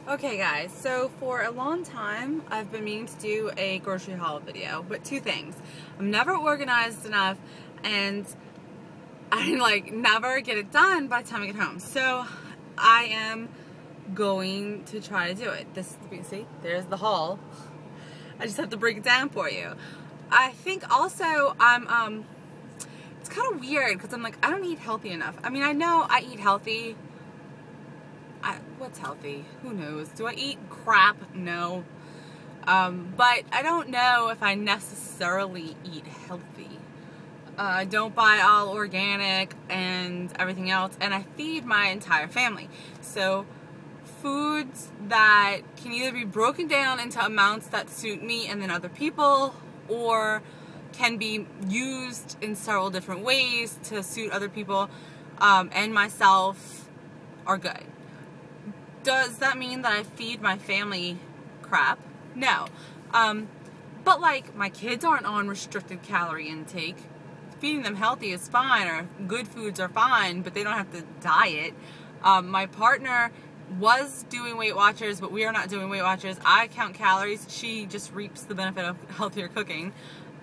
Okay guys, so for a long time I've been meaning to do a grocery haul video, but two things. I'm never organized enough and I never get it done by the time I get home. So I am going to try to do it. You see, there's the haul. I just have to break it down for you. I think also it's kind of weird because I'm like, I don't eat healthy enough. I mean, I know I eat healthy. What's healthy? Who knows? Do I eat crap? No. But I don't know if I necessarily eat healthy. I don't buy all organic and everything else, and I feed my entire family. So foods that can either be broken down into amounts that suit me and then other people, or can be used in several different ways to suit other people and myself are good. Does that mean that I feed my family crap? No. But like, my kids aren't on restricted calorie intake. Feeding them healthy is fine, or good foods are fine, but they don't have to diet. My partner was doing Weight Watchers, but we are not doing Weight Watchers. I count calories. She just reaps the benefit of healthier cooking.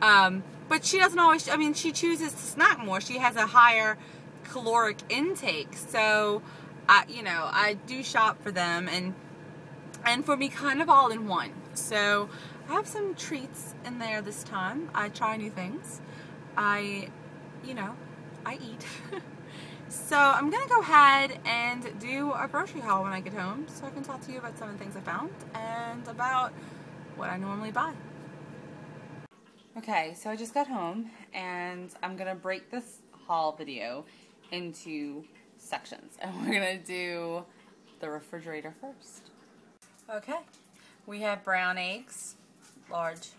But she doesn't always, I mean, she chooses to snack more. She has a higher caloric intake. So, I do shop for them and for me kind of all in one. So I have some treats in there this time. I try new things. I eat. So I'm going to go ahead and do a grocery haul when I get home so I can talk to you about some of the things I found and about what I normally buy. Okay, so I just got home and I'm going to break this haul video into sections, and we're gonna do the refrigerator first. Okay, we have brown eggs, large,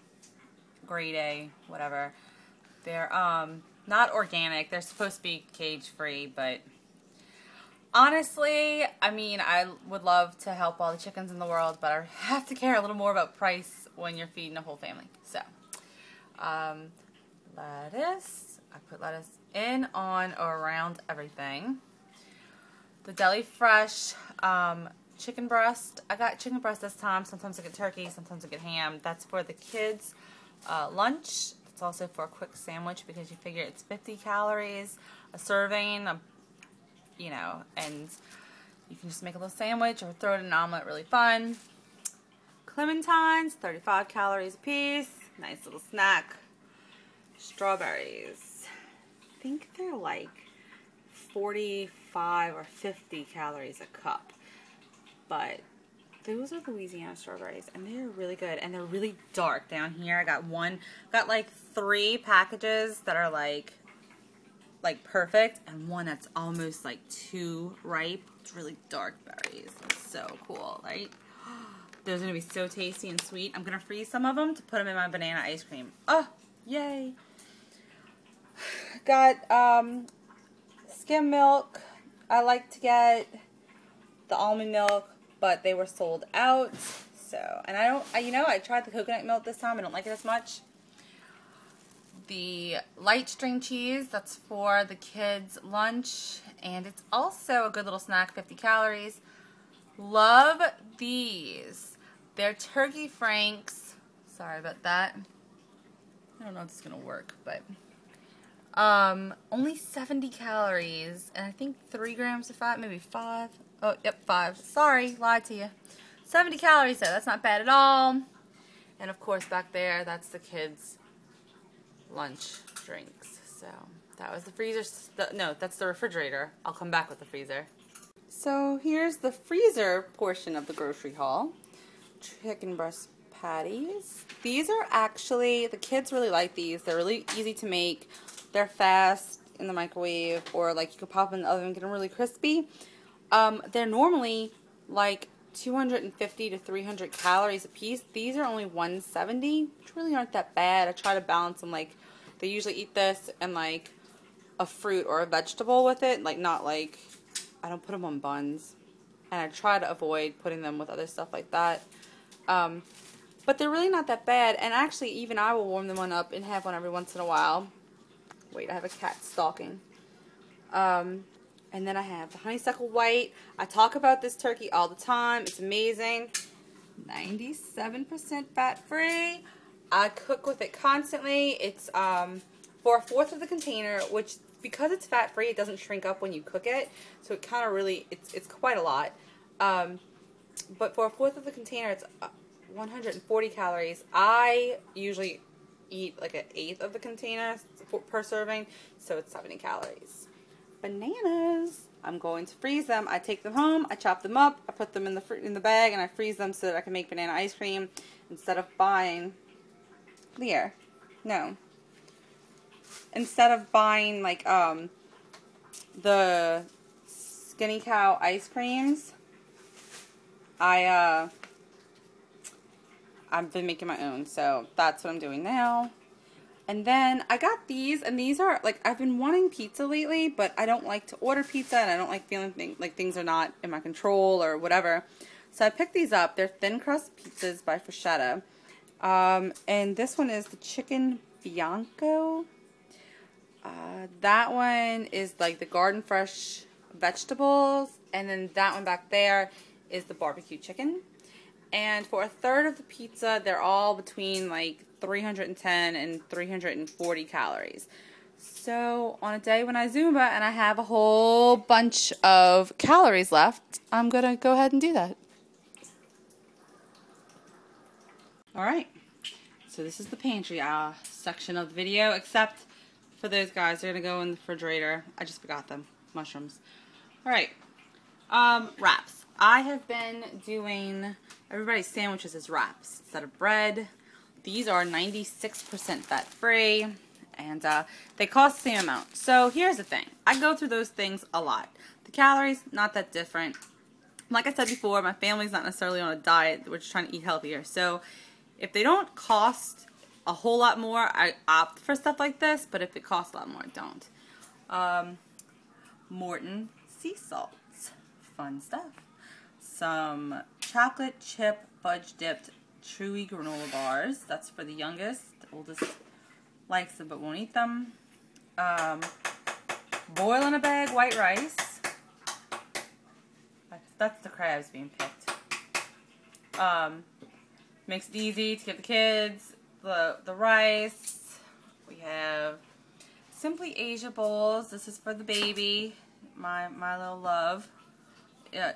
grade A, whatever. They're not organic. They're supposed to be cage free, but honestly, I mean, I would love to help all the chickens in the world, but I have to care a little more about price when you're feeding a whole family. So lettuce, I put lettuce in, on, or around everything. The Deli Fresh chicken breast. I got chicken breast this time. Sometimes I get turkey, sometimes I get ham. That's for the kids' lunch. It's also for a quick sandwich because you figure it's 50 calories a serving, and you can just make a little sandwich or throw it in an omelet. Really fun. Clementines, 35 calories a piece. Nice little snack. Strawberries. I think they're like 45 or 50 calories a cup, but those are Louisiana strawberries and they're really good, and they're really dark down here. I got like 3 packages that are like perfect, and one that's almost like too ripe. It's really dark berries. It's so cool, right? Those are gonna be so tasty and sweet. I'm gonna freeze some of them to put them in my banana ice cream. Oh, yay. Got skim milk. I like to get the almond milk, but they were sold out. So, and I tried the coconut milk this time. I don't like it as much. The light string cheese, that's for the kids' lunch, and it's also a good little snack, 50 calories. Love these. They're turkey franks. Sorry about that. I don't know if it's gonna work, but only 70 calories, and I think 3 grams of fat, maybe 5. Oh, yep, 5. Sorry, lied to you. 70 calories, so that's not bad at all. And of course, back there, that's the kids' lunch drinks. So that was the freezer. No, that's the refrigerator. I'll come back with the freezer. So here's the freezer portion of the grocery haul. Chicken breast patties. These are actually, the kids really like these. They're really easy to make. They're fast in the microwave, or like you could pop in the oven and get them really crispy. They're normally like 250 to 300 calories a piece. These are only 170, which really aren't that bad. I try to balance them. Like, they usually eat this and like a fruit or a vegetable with it. Like, not like, I don't put them on buns. And I try to avoid putting them with other stuff like that. But they're really not that bad. And actually, even I will warm them one up and have one every once in a while. Wait, I have a cat stalking. And then I have the honeysuckle white. I talk about this turkey all the time. It's amazing. 97% fat-free. I cook with it constantly. It's for 1/4 of the container, which because it's fat-free, it doesn't shrink up when you cook it. So it kind of really, it's quite a lot. But for 1/4 of the container, it's 140 calories. I usually eat like 1/8 of the container per serving, so it's 70 calories. Bananas. I'm going to freeze them. I take them home, I chop them up, I put them in the bag, and I freeze them so that I can make banana ice cream instead of buying instead of buying like the Skinny Cow ice creams. I've been making my own, so that's what I'm doing now. And then I got these, and these are, like, I've been wanting pizza lately, but I don't like to order pizza, and I don't like feeling like things are not in my control or whatever. So I picked these up. They're thin crust pizzas by Freschetta. And this one is the chicken bianco. That one is like the garden fresh vegetables, and then that one back there is the barbecue chicken. And for 1/3 of the pizza, they're all between like 310 and 340 calories. So on a day when I Zumba and I have a whole bunch of calories left, I'm going to go ahead and do that. Alright, so this is the pantry section of the video, except for those guys. They're going to go in the refrigerator. I just forgot them. Mushrooms. Alright, wraps. I have been doing everybody's sandwiches as wraps instead of bread. These are 96% fat-free, and they cost the same amount. So here's the thing. I go through those things a lot. The calories, not that different. Like I said before, my family's not necessarily on a diet. We're just trying to eat healthier. So if they don't cost a whole lot more, I opt for stuff like this. But if it costs a lot more, I don't. Morton sea salts. Fun stuff. Some chocolate chip fudge dipped chewy granola bars. That's for the youngest. The oldest likes them but won't eat them. Boil in a bag white rice. That's the crabs being picked. Makes it easy to give the kids the rice. We have Simply Asia bowls. This is for the baby, my little love.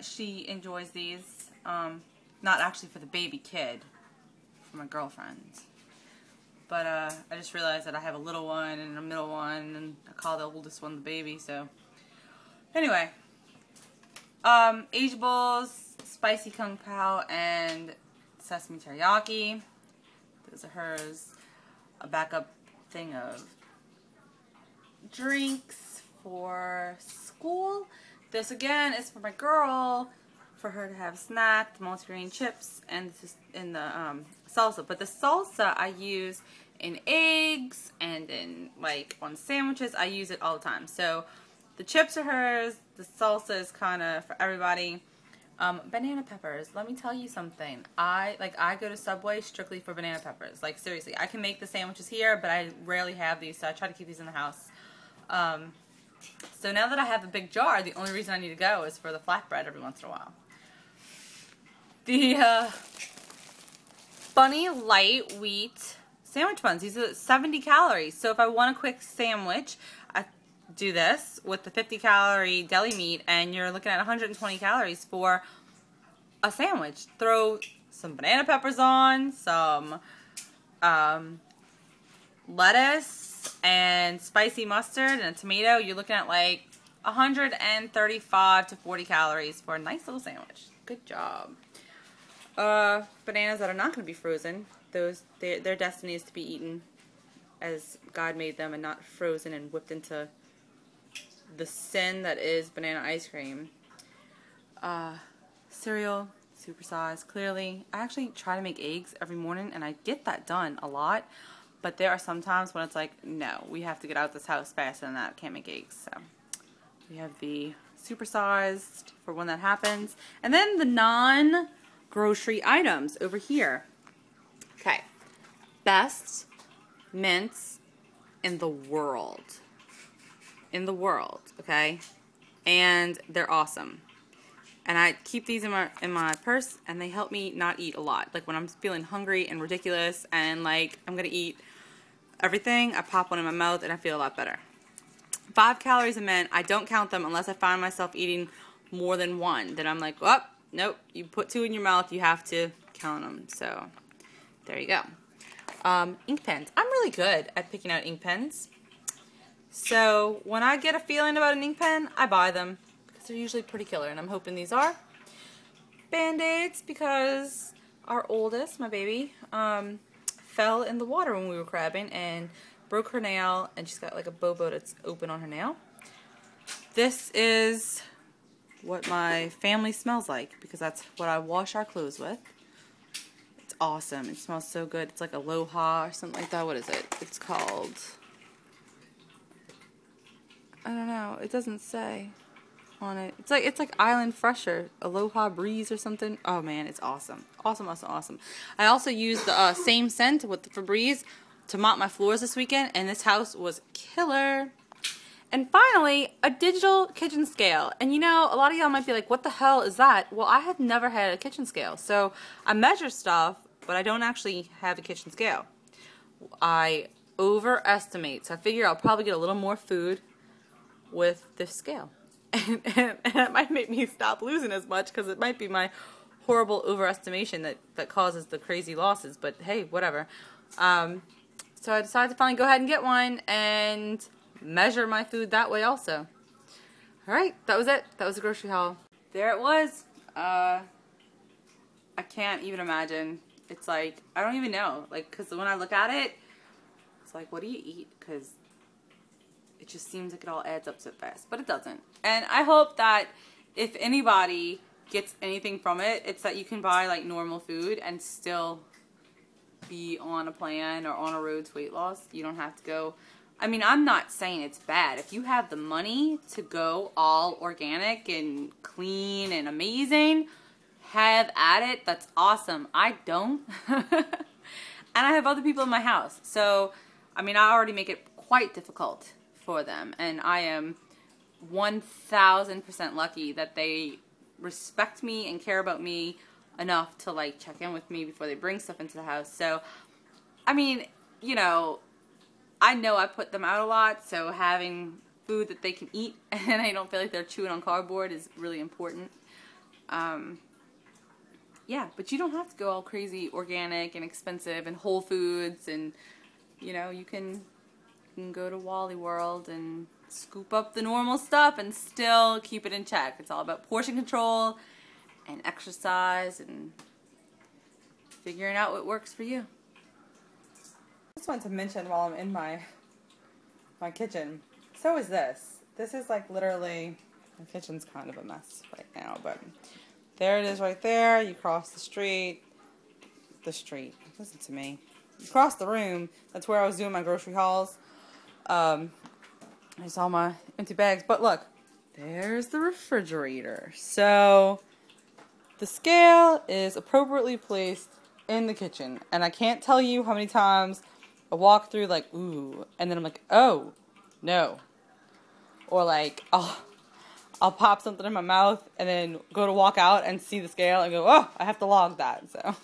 She enjoys these. Not actually for the baby kid, for my girlfriend. But I just realized that I have a little one and a middle one, and I call the oldest one the baby. So anyway, Asia bowls, spicy kung pao, and sesame teriyaki. Those are hers. A backup thing of drinks for school. This again is for my girl, for her to have snack, the multigrain chips, and this is in the salsa. But the salsa I use in eggs and in like on sandwiches. I use it all the time. So the chips are hers. The salsa is kind of for everybody. Banana peppers. Let me tell you something. I go to Subway strictly for banana peppers. Like seriously, I can make the sandwiches here, but I rarely have these, so I try to keep these in the house. So now that I have a big jar, the only reason I need to go is for the flatbread every once in a while. The Bunny Light Wheat sandwich buns. These are 70 calories. So if I want a quick sandwich, I do this with the 50-calorie deli meat, and you're looking at 120 calories for a sandwich. Throw some banana peppers on, some lettuce and spicy mustard and a tomato. You're looking at like 135 to 40 calories for a nice little sandwich. Good job. Bananas that are not going to be frozen. Their destiny is to be eaten as God made them, and not frozen and whipped into the sin that is banana ice cream. Cereal, supersize. Clearly, I actually try to make eggs every morning, and I get that done a lot. But there are some times when it's like, no, we have to get out of this house faster than that. Can't make eggs. So we have the supersized for when that happens, and then the non-grocery items over here. Okay, best mints in the world. Okay, and they're awesome. And I keep these in my purse, and they help me not eat a lot. Like when I'm feeling hungry and ridiculous and like I'm gonna eat everything, I pop one in my mouth and I feel a lot better. 5 calories a minute. I don't count them unless I find myself eating more than one. Then I'm like, oh, nope. You put 2 in your mouth, you have to count them. So there you go. Ink pens. I'm really good at picking out ink pens. So when I get a feeling about an ink pen, I buy them because they're usually pretty killer, and I'm hoping these are. Band-Aids, because our oldest, my baby, fell in the water when we were crabbing and broke her nail, and she's got like a bobo that's open on her nail. This is what my family smells like because that's what I wash our clothes with. It's awesome. It smells so good. It's like Aloha or something like that. What is it? It's called, I don't know. It doesn't say on it. It's like Island Fresher, Aloha Breeze or something. Oh man, it's awesome. Awesome, awesome, awesome. I also used the same scent with the Febreze to mop my floors this weekend, and this house was killer. And finally, a digital kitchen scale. And you know, a lot of y'all might be like, what the hell is that? Well, I have never had a kitchen scale. So I measure stuff, but I don't actually have a kitchen scale. I overestimate. So I figure I'll probably get a little more food with this scale. And it might make me stop losing as much because it might be my horrible overestimation that causes the crazy losses. But hey, whatever. So I decided to finally go ahead and get one and measure my food that way also. Alright, that was it. That was the grocery haul. There it was. I can't even imagine. It's like, I don't even know. Like, because when I look at it, it's like, what do you eat? Because it just seems like it all adds up so fast. But it doesn't. And I hope that if anybody gets anything from it, it's that you can buy like normal food and still be on a plan or on a road to weight loss. You don't have to go. I mean, I'm not saying it's bad. If you have the money to go all organic and clean and amazing, have at it. That's awesome. I don't. And I have other people in my house. So, I mean, I already make it quite difficult for them. And I am 1000% lucky that they respect me and care about me enough to like check in with me before they bring stuff into the house. So, I mean, you know I put them out a lot, so having food that they can eat and I don't feel like they're chewing on cardboard is really important. Yeah, but you don't have to go all crazy organic and expensive and Whole Foods, and you know, you can go to Wally World and scoop up the normal stuff and still keep it in check. It's all about portion control and exercise and figuring out what works for you. I just wanted to mention while I'm in my kitchen, so is this. This is like literally, my kitchen's kind of a mess right now, but there it is right there. You cross the street, listen to me. You cross the room, that's where I was doing my grocery hauls. There's all my empty bags, but look, there's the refrigerator. So the scale is appropriately placed in the kitchen, and I can't tell you how many times I walk through like, ooh, and then I'm like, oh, no. Or like, I'll pop something in my mouth and then go to walk out and see the scale and go, oh, I have to log that. So